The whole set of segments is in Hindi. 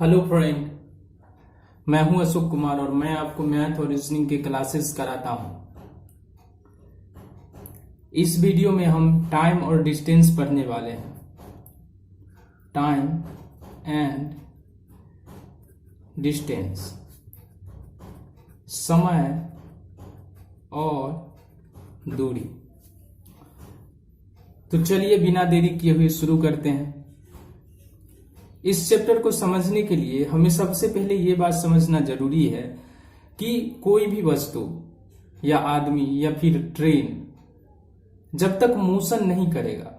हेलो फ्रेंड, मैं हूं अशोक कुमार और मैं आपको मैथ और रीजनिंग के क्लासेस कराता हूं। इस वीडियो में हम टाइम और डिस्टेंस पढ़ने वाले हैं। टाइम एंड डिस्टेंस, समय और दूरी। तो चलिए बिना देरी किए हुए शुरू करते हैं। इस चैप्टर को समझने के लिए हमें सबसे पहले ये बात समझना जरूरी है कि कोई भी वस्तु या आदमी या फिर ट्रेन जब तक मोशन नहीं करेगा,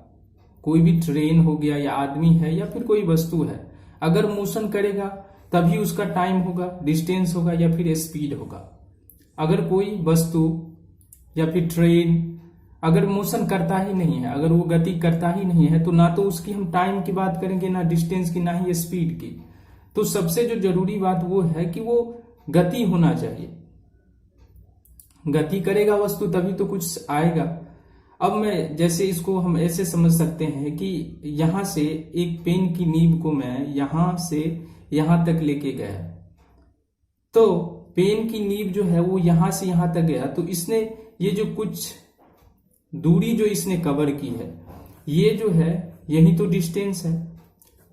कोई भी ट्रेन हो गया या आदमी है या फिर कोई वस्तु है, अगर मोशन करेगा तभी उसका टाइम होगा, डिस्टेंस होगा या फिर स्पीड होगा। अगर कोई वस्तु या फिर ट्रेन अगर मोशन करता ही नहीं है, अगर वो गति करता ही नहीं है, तो ना तो उसकी हम टाइम की बात करेंगे, ना डिस्टेंस की, ना ही स्पीड की। तो सबसे जो जरूरी बात वो है कि वो गति होना चाहिए। गति करेगा वस्तु तभी तो कुछ आएगा। अब मैं जैसे इसको हम ऐसे समझ सकते हैं कि यहां से एक पेन की नीब को मैं यहां से यहां तक लेके गया, तो पेन की नीब जो है वो यहां से यहां तक गया, तो इसने ये जो कुछ दूरी जो इसने कवर की है, ये जो है यही तो डिस्टेंस है,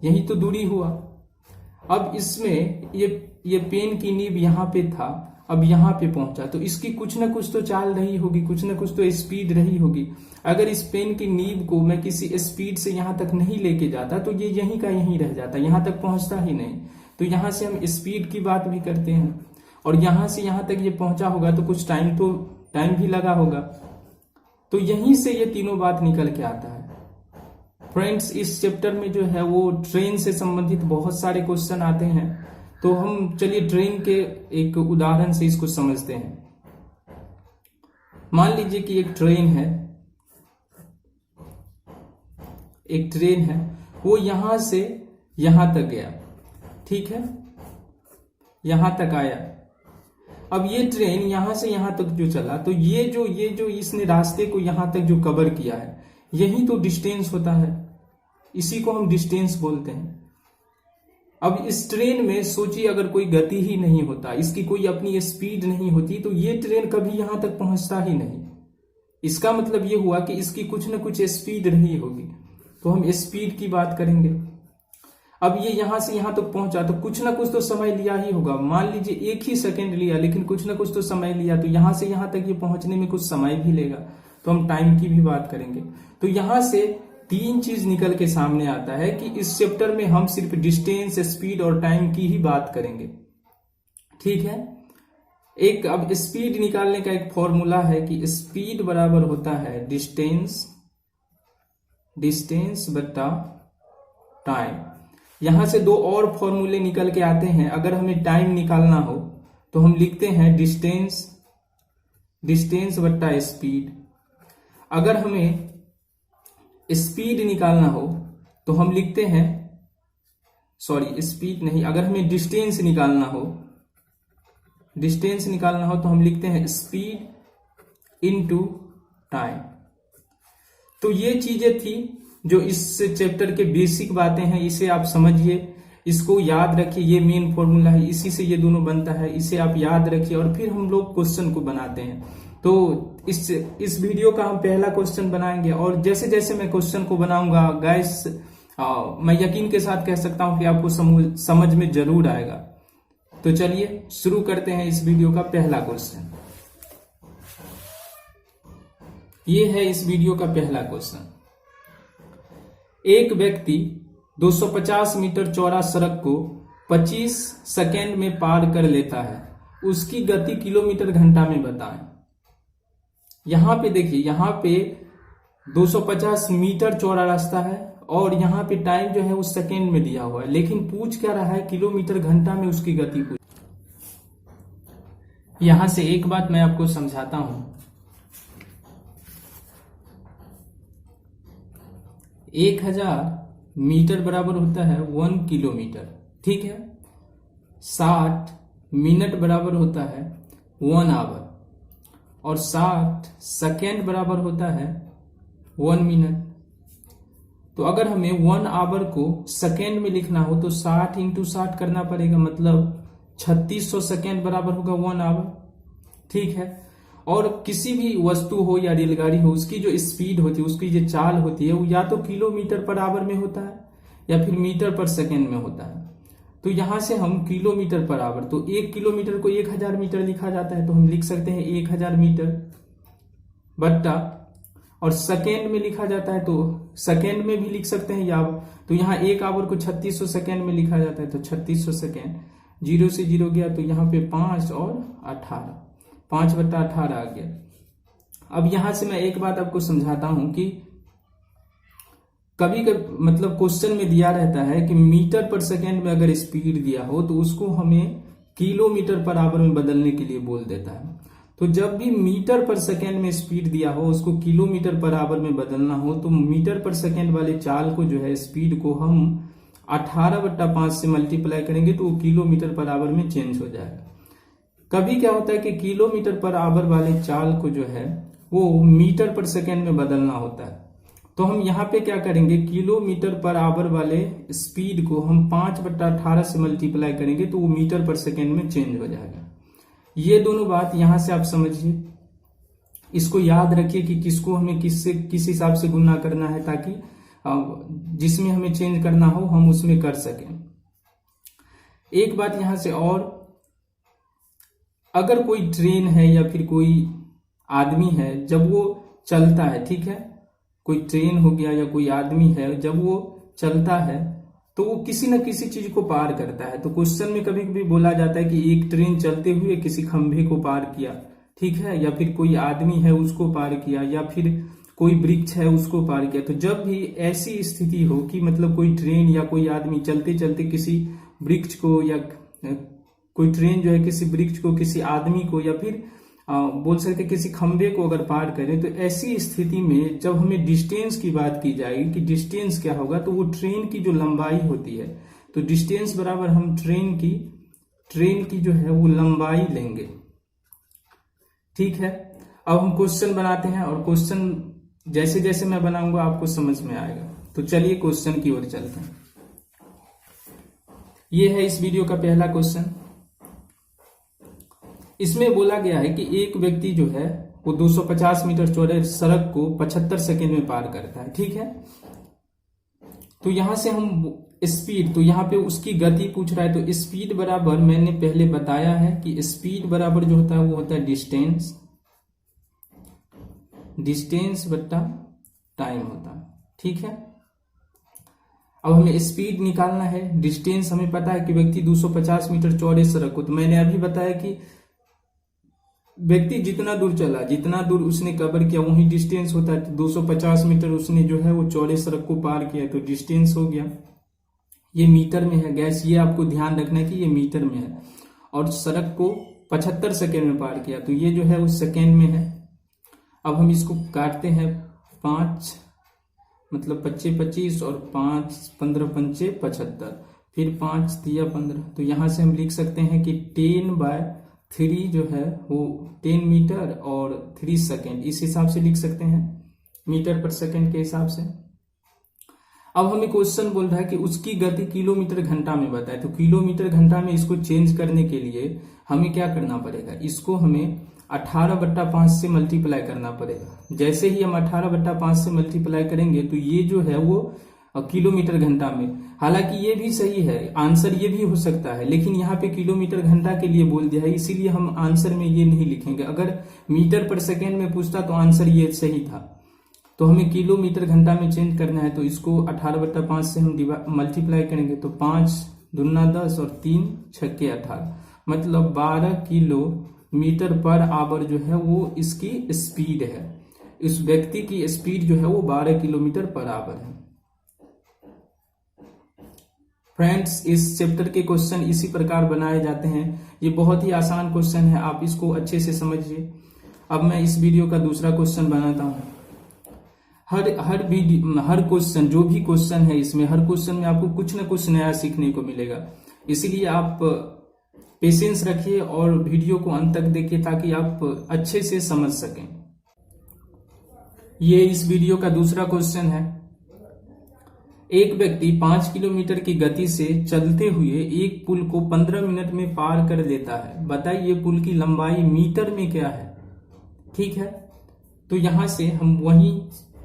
यही तो दूरी हुआ। अब इसमें ये पेन की नीब यहां पे था, अब यहां पे पहुंचा, तो इसकी कुछ ना कुछ तो चाल रही होगी, कुछ ना कुछ तो स्पीड रही होगी। अगर इस पेन की नीब को मैं किसी स्पीड से यहां तक नहीं लेके जाता तो ये यहीं का यहीं रह जाता, यहां तक पहुंचता ही नहीं। तो यहां से हम स्पीड की बात भी करते हैं, और यहां से यहां तक ये पहुंचा होगा तो कुछ टाइम भी लगा होगा। तो यहीं से ये तीनों बात निकल के आता है। फ्रेंड्स, इस चैप्टर में जो है वो ट्रेन से संबंधित बहुत सारे क्वेश्चन आते हैं, तो हम चलिए ट्रेन के एक उदाहरण से इसको समझते हैं। मान लीजिए कि एक ट्रेन है, वो यहां से यहां तक गया, ठीक है, यहां तक आया। अब ये ट्रेन यहां से यहां तक जो चला, तो ये जो इसने रास्ते को यहां तक जो कवर किया है, यही तो डिस्टेंस होता है, इसी को हम डिस्टेंस बोलते हैं। अब इस ट्रेन में सोचिए अगर कोई गति ही नहीं होता, इसकी कोई अपनी स्पीड नहीं होती, तो ये ट्रेन कभी यहां तक पहुंचता ही नहीं। इसका मतलब ये हुआ कि इसकी कुछ ना कुछ स्पीड रही होगी, तो हम स्पीड की बात करेंगे। अब ये यहां से यहां तक पहुंचा तो कुछ ना कुछ तो समय लिया ही होगा। मान लीजिए 1 ही सेकंड लिया, लेकिन कुछ ना कुछ तो समय लिया, तो यहां से यहां तक ये पहुंचने में कुछ समय भी लेगा, तो हम टाइम की भी बात करेंगे। तो यहां से 3 चीज निकल के सामने आता है कि इस चैप्टर में हम सिर्फ डिस्टेंस, स्पीड और टाइम की ही बात करेंगे, ठीक है। एक अब स्पीड निकालने का एक फॉर्मूला है कि स्पीड बराबर होता है डिस्टेंस बटा टाइम। यहां से 2 और फॉर्मूले निकल के आते हैं। अगर हमें टाइम निकालना हो तो हम लिखते हैं डिस्टेंस बट्टा स्पीड। अगर हमें स्पीड निकालना हो तो हम लिखते हैं, स्पीड नहीं, अगर हमें डिस्टेंस निकालना हो तो हम लिखते हैं स्पीड इनटू टाइम। तो ये चीजें थी जो इस चैप्टर के बेसिक बातें हैं, इसे आप समझिए, इसको याद रखिए, ये मेन फॉर्मूला है, इसी से ये दोनों बनता है, इसे आप याद रखिए और फिर हम लोग क्वेश्चन को बनाते हैं। तो इस वीडियो का हम पहला क्वेश्चन बनाएंगे, और जैसे जैसे मैं क्वेश्चन को बनाऊंगा गाइस, मैं यकीन के साथ कह सकता हूं कि आपको समझ में जरूर आएगा। तो चलिए शुरू करते हैं इस वीडियो का पहला क्वेश्चन। ये है इस वीडियो का पहला क्वेश्चन। एक व्यक्ति 250 मीटर चौड़ा सड़क को 25 सेकेंड में पार कर लेता है, उसकी गति किलोमीटर घंटा में बताएं। यहां पे देखिए, यहां पे 250 मीटर चौड़ा रास्ता है और यहां पे टाइम जो है उस सेकेंड में दिया हुआ है, लेकिन पूछ क्या रहा है, किलोमीटर घंटा में उसकी गति पूछ। यहां से एक बात मैं आपको समझाता हूं। 1000 मीटर बराबर होता है 1 किलोमीटर, ठीक है। 60 मिनट बराबर होता है 1 आवर, और 60 सेकेंड बराबर होता है 1 मिनट। तो अगर हमें 1 आवर को सेकेंड में लिखना हो तो 60 इंटू 60 करना पड़ेगा, मतलब 3600 सेकेंड बराबर होगा 1 आवर। ठीक है। और किसी भी वस्तु हो या रेलगाड़ी हो, उसकी जो स्पीड होती है, उसकी जो चाल होती है, वो या तो किलोमीटर पर आवर में होता है या फिर मीटर पर सेकेंड में होता है। तो यहां से हम किलोमीटर पर आवर, तो 1 किलोमीटर को 1000 मीटर लिखा जाता है, तो हम लिख सकते हैं 1000 मीटर बट्टा, और सेकेंड में लिखा जाता है तो सेकेंड में भी लिख सकते हैं या, तो यहाँ 1 आवर को 3600 सेकेंड में लिखा जाता है, तो 3600 सेकेंड, 0 से 0 गया तो यहाँ पे 5 और 18, 5/18 आ गया। अब यहां से मैं एक बात आपको समझाता हूं कि कभी कभी मतलब क्वेश्चन में दिया रहता है कि मीटर पर सेकेंड में अगर स्पीड दिया हो तो उसको हमें किलोमीटर पर आवर में बदलने के लिए बोल देता है। तो जब भी मीटर पर सेकेंड में स्पीड दिया हो उसको किलोमीटर पर आवर में बदलना हो तो मीटर पर सेकेंड वाले चाल को जो है स्पीड को हम 18/5 से मल्टीप्लाई करेंगे तो वो किलोमीटर पर आवर में चेंज हो जाएगा। कभी क्या होता है कि किलोमीटर पर आवर वाले चाल को जो है वो मीटर पर सेकेंड में बदलना होता है, तो हम यहाँ पे क्या करेंगे, किलोमीटर पर आवर वाले स्पीड को हम 5/18 से मल्टीप्लाई करेंगे तो वो मीटर पर सेकेंड में चेंज हो जाएगा। ये दोनों बात यहां से आप समझिए, इसको याद रखिए कि किसको हमें किससे किस हिसाब से गुणा करना है ताकि जिसमें हमें चेंज करना हो हम उसमें कर सकें। एक बात यहां से और, अगर कोई ट्रेन है या फिर कोई आदमी है जब वो चलता है, ठीक है, कोई ट्रेन हो गया या कोई आदमी है जब वो चलता है तो वो किसी न किसी चीज को पार करता है। तो क्वेश्चन में कभी कभी बोला जाता है कि एक ट्रेन चलते हुए किसी खंभे को पार किया, ठीक है, या फिर कोई आदमी है उसको पार किया, या फिर कोई वृक्ष है उसको पार किया। तो जब भी ऐसी स्थिति हो कि मतलब कोई ट्रेन या कोई आदमी चलते चलते किसी वृक्ष को, या कोई ट्रेन जो है किसी वृक्ष को, किसी आदमी को, या फिर बोल सकते किसी खंभे को अगर पार करें, तो ऐसी स्थिति में जब हमें डिस्टेंस की बात की जाएगी कि डिस्टेंस क्या होगा, तो वो ट्रेन की जो लंबाई होती है, तो डिस्टेंस बराबर हम ट्रेन की जो है वो लंबाई लेंगे। ठीक है। अब हम क्वेश्चन बनाते हैं और क्वेश्चन जैसे जैसे मैं बनाऊंगा आपको समझ में आएगा। तो चलिए क्वेश्चन की ओर चलते हैं। ये है इस वीडियो का पहला क्वेश्चन। इसमें बोला गया है कि एक व्यक्ति जो है वो 250 मीटर चौड़े सड़क को 75 सेकेंड में पार करता है, ठीक है। तो यहां से हम स्पीड, तो यहां पे उसकी गति पूछ रहा है, तो स्पीड बराबर मैंने पहले बताया है कि स्पीड बराबर जो होता है वो होता है डिस्टेंस बट्टा टाइम होता है, ठीक है। अब हमें स्पीड निकालना है, डिस्टेंस हमें पता है कि व्यक्ति 250 मीटर चौड़े सड़क को, तो मैंने अभी बताया कि व्यक्ति जितना दूर चला, जितना दूर उसने कवर किया वही डिस्टेंस होता है। तो 250 मीटर उसने जो है वो चौड़े सड़क को पार किया तो डिस्टेंस हो गया। ये मीटर में है गैस, ये आपको ध्यान रखना है कि ये मीटर में है, और सड़क को 75 सेकेंड में पार किया तो ये जो है वो सेकेंड में है। अब हम इसको काटते हैं, 5 मतलब 25 25 और 5 15 पंचे 75, फिर 5 दिया 15, तो यहां से हम लिख सकते हैं कि 10/3 जो है वो 10 मीटर और 3 सेकेंड, इस हिसाब से लिख सकते हैं, मीटर पर सेकेंड के हिसाब से। अब हमें क्वेश्चन बोल रहा है कि उसकी गति किलोमीटर घंटा में बताए, तो किलोमीटर घंटा में इसको चेंज करने के लिए हमें क्या करना पड़ेगा, इसको हमें 18/5 से मल्टीप्लाई करना पड़ेगा। जैसे ही हम 18/5 से मल्टीप्लाई करेंगे तो ये जो है वो किलोमीटर घंटा में, हालांकि ये भी सही है, आंसर ये भी हो सकता है, लेकिन यहाँ पे किलोमीटर घंटा के लिए बोल दिया है, इसीलिए हम आंसर में ये नहीं लिखेंगे। अगर मीटर पर सेकेंड में पूछता तो आंसर ये सही था, तो हमें किलोमीटर घंटा में चेंज करना है। तो इसको 18/5 से हम मल्टीप्लाई करेंगे तो 5 दूना 10 और 3 छक्के 18, मतलब 12 किलोमीटर पर आवर जो है वो इसकी स्पीड है। इस व्यक्ति की स्पीड जो है वो 12 किलोमीटर पर आवर है। फ्रेंड्स, इस चैप्टर के क्वेश्चन इसी प्रकार बनाए जाते हैं। ये बहुत ही आसान क्वेश्चन है, आप इसको अच्छे से समझिए। अब मैं इस वीडियो का दूसरा क्वेश्चन बनाता हूं। हर क्वेश्चन, जो भी क्वेश्चन है इसमें, हर क्वेश्चन में आपको कुछ न कुछ नया सीखने को मिलेगा, इसीलिए आप पेशेंस रखिए और वीडियो को अंत तक देखिए ताकि आप अच्छे से समझ सकें। ये इस वीडियो का दूसरा क्वेश्चन है। एक व्यक्ति 5 किलोमीटर की गति से चलते हुए एक पुल को 15 मिनट में पार कर लेता है। बताइए पुल की लंबाई मीटर में क्या है। ठीक है, तो यहां से हम वही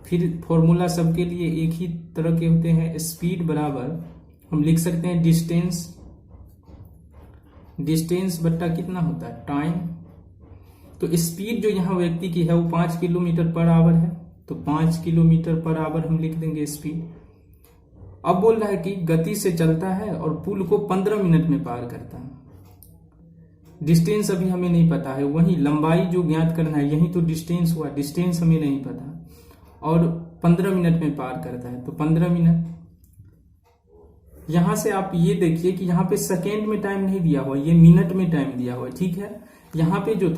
फिर फॉर्मूला सबके लिए एक ही तरह के होते हैं। स्पीड बराबर हम लिख सकते हैं डिस्टेंस बट्टा कितना होता है, टाइम। तो स्पीड जो यहाँ व्यक्ति की है वो 5 किलोमीटर पर आवर है, तो 5 किलोमीटर पर आवर हम लिख देंगे स्पीड। अब बोल रहा है कि गति से चलता है और पुल को 15 मिनट में पार करता है। डिस्टेंस अभी हमें नहीं पता है, वही लंबाई जो ज्ञात करना है, यही तो डिस्टेंस हुआ, डिस्टेंस हमें नहीं पता। और 15 मिनट में पार करता है, तो 15 मिनट। यहां से आप ये देखिए कि यहाँ पे सेकेंड में टाइम नहीं दिया हुआ, ये मिनट में टाइम दिया हुआ है। ठीक है, यहाँ पे जो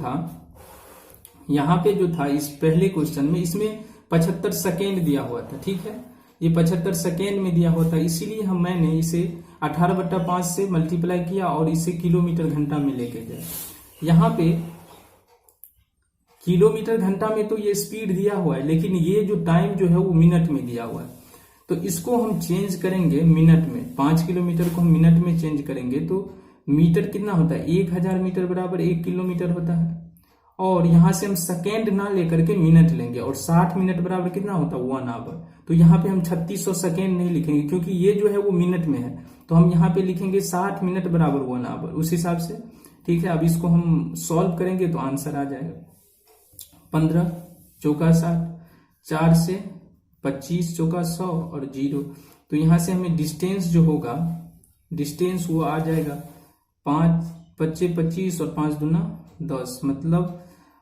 था इस पहले क्वेश्चन में, इसमें 75 सेकेंड दिया हुआ था। ठीक है, ये 75 सेकेंड में दिया हुआ था, इसीलिए मैंने इसे 18/5 से मल्टीप्लाई किया और इसे किलोमीटर घंटा में लेके गए। यहाँ पे किलोमीटर घंटा में तो ये स्पीड दिया हुआ है, लेकिन ये जो टाइम जो है वो मिनट में दिया हुआ है। तो इसको हम चेंज करेंगे मिनट में, 5 किलोमीटर को हम मिनट में चेंज करेंगे तो मीटर कितना होता है, 1000 मीटर बराबर 1 किलोमीटर होता है। और यहां से हम सेकेंड ना लेकर के मिनट लेंगे, और 60 मिनट बराबर कितना होता है, 1 आवर। तो यहाँ पे हम 3600 सेकेंड नहीं लिखेंगे, क्योंकि ये जो है वो मिनट में है, तो हम यहाँ पे लिखेंगे 60 मिनट बराबर 1 आवर, उस हिसाब से। ठीक है, अब इसको हम सॉल्व करेंगे तो आंसर आ जाएगा 15 चौका 60, 4 से 25 चौका 100 और 0। तो यहां से हमें डिस्टेंस जो होगा, डिस्टेंस वो आ जाएगा 5 25 25 और 5 दूना 10, मतलब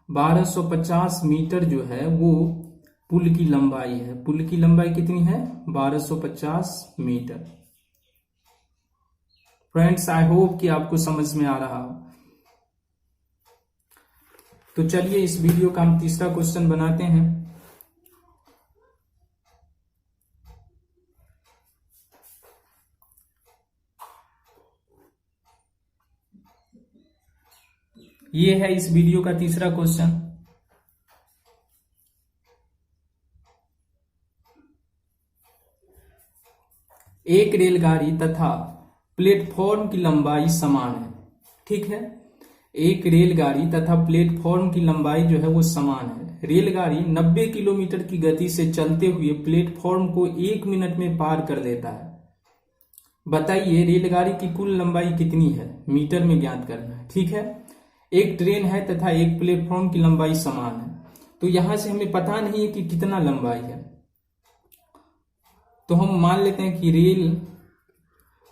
1250 मीटर जो है वो पुल की लंबाई है। पुल की लंबाई कितनी है, 1250 मीटर। फ्रेंड्स, आई होप कि आपको समझ में आ रहा हो। तो चलिए इस वीडियो का हम तीसरा क्वेश्चन बनाते हैं। ये है इस वीडियो का तीसरा क्वेश्चन। एक रेलगाड़ी तथा प्लेटफॉर्म की लंबाई समान है। ठीक है, एक रेलगाड़ी तथा प्लेटफॉर्म की लंबाई जो है वो समान है। रेलगाड़ी 90 किलोमीटर की गति से चलते हुए प्लेटफॉर्म को 1 मिनट में पार कर लेता है। बताइए रेलगाड़ी की कुल लंबाई कितनी है, मीटर में ज्ञात करना है। ठीक है, एक ट्रेन है तथा एक प्लेटफॉर्म की लंबाई समान है, तो यहां से हमें पता नहीं है कि कितना लंबाई है। तो हम मान लेते हैं कि रेल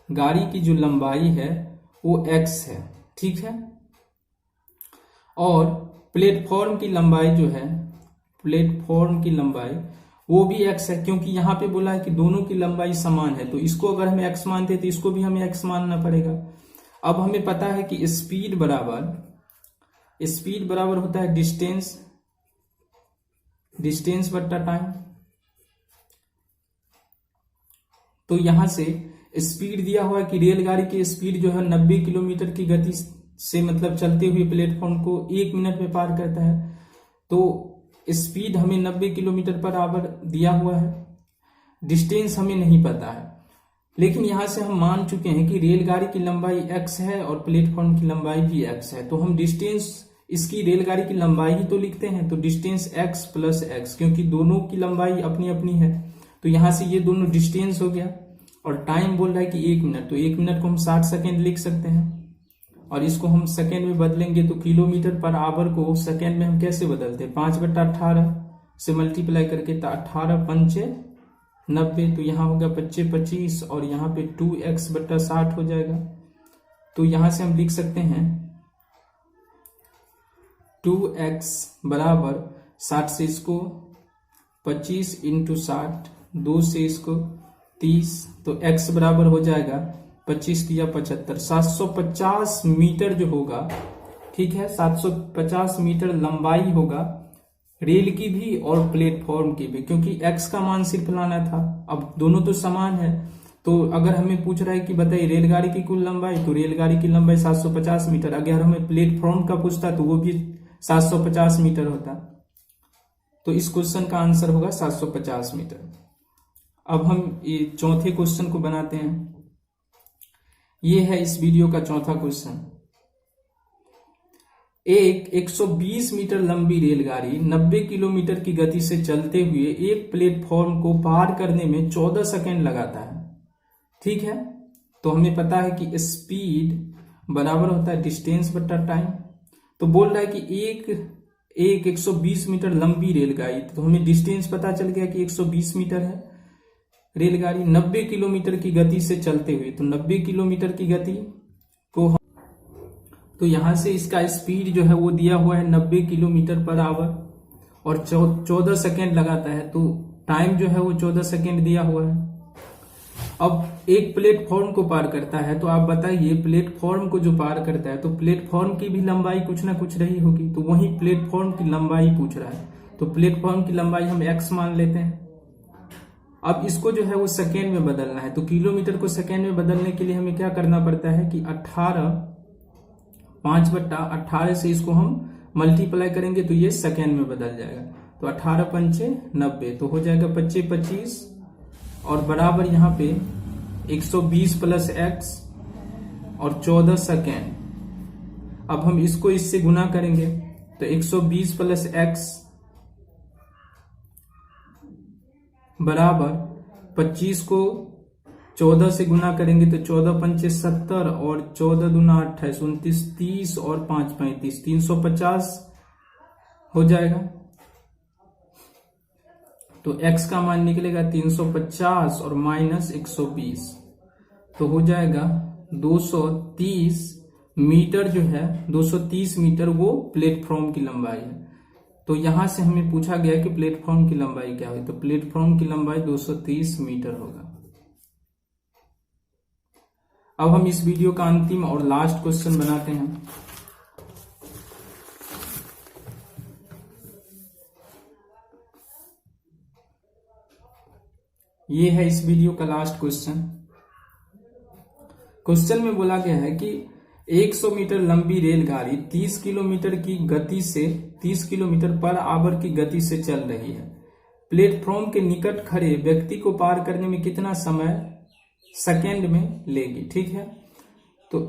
गाड़ी की जो लंबाई है वो x है। ठीक है, और प्लेटफॉर्म की लंबाई जो है, प्लेटफॉर्म की लंबाई वो भी x है, क्योंकि यहां पे बोला है कि दोनों की लंबाई समान है, तो इसको अगर हमें x मानते तो इसको भी हमें x मानना पड़ेगा। अब हमें पता है कि स्पीड बराबर होता है डिस्टेंस बट्टा टाइम। तो यहां से स्पीड दिया हुआ है कि रेलगाड़ी की स्पीड जो है 90 किलोमीटर की गति से मतलब चलते हुए प्लेटफॉर्म को 1 मिनट में पार करता है। तो स्पीड हमें 90 किलोमीटर पर आवर दिया हुआ है, डिस्टेंस हमें नहीं पता है, लेकिन यहां से हम मान चुके हैं कि रेलगाड़ी की लंबाई x है और प्लेटफॉर्म की लंबाई भी x है। तो हम डिस्टेंस इसकी रेलगाड़ी की लंबाई ही तो लिखते हैं, तो डिस्टेंस x प्लस x, क्योंकि दोनों की लंबाई अपनी अपनी है, तो यहां से ये दोनों डिस्टेंस हो गया। और टाइम बोल रहा है कि 1 मिनट, तो 1 मिनट को हम 60 सेकेंड लिख सकते हैं, और इसको हम सेकेंड में बदलेंगे तो किलोमीटर पर आवर को सेकेंड में हम कैसे बदलते हैं, 5/18 से मल्टीप्लाई करके, तो 18 पंचे 90, तो यहाँ होगा 25 25 और यहाँ पे 2x/60 हो जाएगा। तो यहां से हम लिख सकते हैं 2x बराबर 60 से इसको 25 इंटू 60, 2 से इसको 30, तो x बराबर हो जाएगा 25 दिया 75, 750 मीटर जो होगा। ठीक है, 750 मीटर लंबाई होगा रेल की भी और प्लेटफॉर्म की भी, क्योंकि x का मान सिर्फ लाना था। अब दोनों तो समान है, तो अगर हमें पूछ रहा है कि बताइए रेलगाड़ी की कुल लंबाई, तो रेलगाड़ी की लंबाई 750 मीटर। अगर हमें प्लेटफॉर्म का पूछता तो वो भी 750 मीटर होता। तो इस क्वेश्चन का आंसर होगा 750 मीटर। अब हम ये चौथे क्वेश्चन को बनाते हैं। ये है इस वीडियो का चौथा क्वेश्चन। एक 120 मीटर लंबी रेलगाड़ी 90 किलोमीटर की गति से चलते हुए एक प्लेटफॉर्म को पार करने में 14 सेकेंड लगाता है। ठीक है, तो हमें पता है कि स्पीड बराबर होता है डिस्टेंस बटा टाइम। तो बोल रहा है कि एक 120 मीटर लंबी रेलगाड़ी, तो हमें डिस्टेंस पता चल गया कि 120 मीटर है। रेलगाड़ी 90 किलोमीटर की गति से चलते हुए, तो 90 किलोमीटर की गति को तो यहां से इसका स्पीड जो है वो दिया हुआ है 90 किलोमीटर पर आवर और 14 सेकेंड लगाता है, तो टाइम जो है वो 14 सेकेंड दिया हुआ है। अब एक प्लेटफॉर्म को पार करता है, तो आप बताइए प्लेटफॉर्म को जो पार करता है तो प्लेटफॉर्म की भी लंबाई कुछ ना कुछ रही होगी, तो वही प्लेटफॉर्म की लंबाई पूछ रहा है। तो प्लेटफॉर्म की लंबाई हम x मान लेते हैं। अब इसको जो है वो सेकेंड में बदलना है, तो किलोमीटर को सेकेंड में बदलने के लिए हमें क्या करना पड़ता है कि 5/18 से इसको हम मल्टीप्लाई करेंगे तो ये सेकेंड में बदल जाएगा। तो 18 पंचे 90, तो हो जाएगा 25 और बराबर यहाँ पे 120 प्लस x और 14 सेकेंड। अब हम इसको इससे गुना करेंगे तो 120 प्लस x बराबर 25 को 14 से गुना करेंगे तो 14 पंचे 70 और 14 दूना 28, 29, 30 और 5 35, 350 हो जाएगा। तो x का मान निकलेगा 350 और माइनस 120, तो हो जाएगा 230 मीटर जो है 230 मीटर वो प्लेटफॉर्म की लंबाई है। तो यहां से हमें पूछा गया कि प्लेटफॉर्म की लंबाई क्या हुई, तो प्लेटफॉर्म की लंबाई 230 मीटर होगा। अब हम इस वीडियो का अंतिम और लास्ट क्वेश्चन बनाते हैं। ये है इस वीडियो का लास्ट क्वेश्चन। क्वेश्चन में बोला गया है कि 100 मीटर लंबी रेलगाड़ी 30 किलोमीटर की गति से 30 किलोमीटर पर आवर की गति से चल रही है। प्लेटफॉर्म के निकट खड़े व्यक्ति को पार करने में कितना समय सेकेंड में लेगी। ठीक है, तो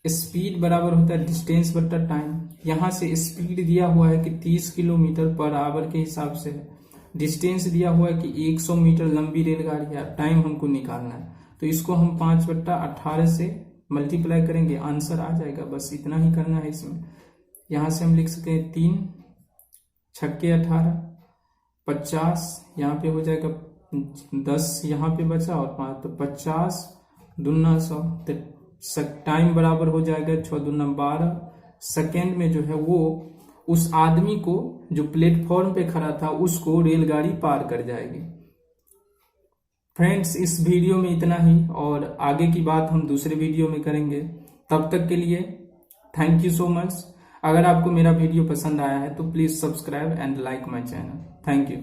स्पीड बराबर होता है डिस्टेंस बटा टाइम। यहां से स्पीड दिया हुआ है कि 30 किलोमीटर पर आवर के हिसाब से है, डिस्टेंस दिया हुआ है कि 100 मीटर लंबी रेलगाड़ी है, टाइम हमको निकालना है। तो इसको हम 5/18 से मल्टीप्लाई करेंगे, आंसर आ जाएगा। बस इतना ही करना है इसमें। यहां से हम लिख सकते हैं 3 छक्के 18, 50 यहाँ पे हो जाएगा, 10 यहाँ पे बचा और 5, तो 50 दूना 100, तो टाइम बराबर हो जाएगा 6 दूना 12 सेकेंड में जो है वो उस आदमी को जो प्लेटफॉर्म पे खड़ा था उसको रेलगाड़ी पार कर जाएगी। फ्रेंड्स, इस वीडियो में इतना ही और आगे की बात हम दूसरे वीडियो में करेंगे। तब तक के लिए थैंक यू सो मच। अगर आपको मेरा वीडियो पसंद आया है तो please subscribe and like my channel. Thank you.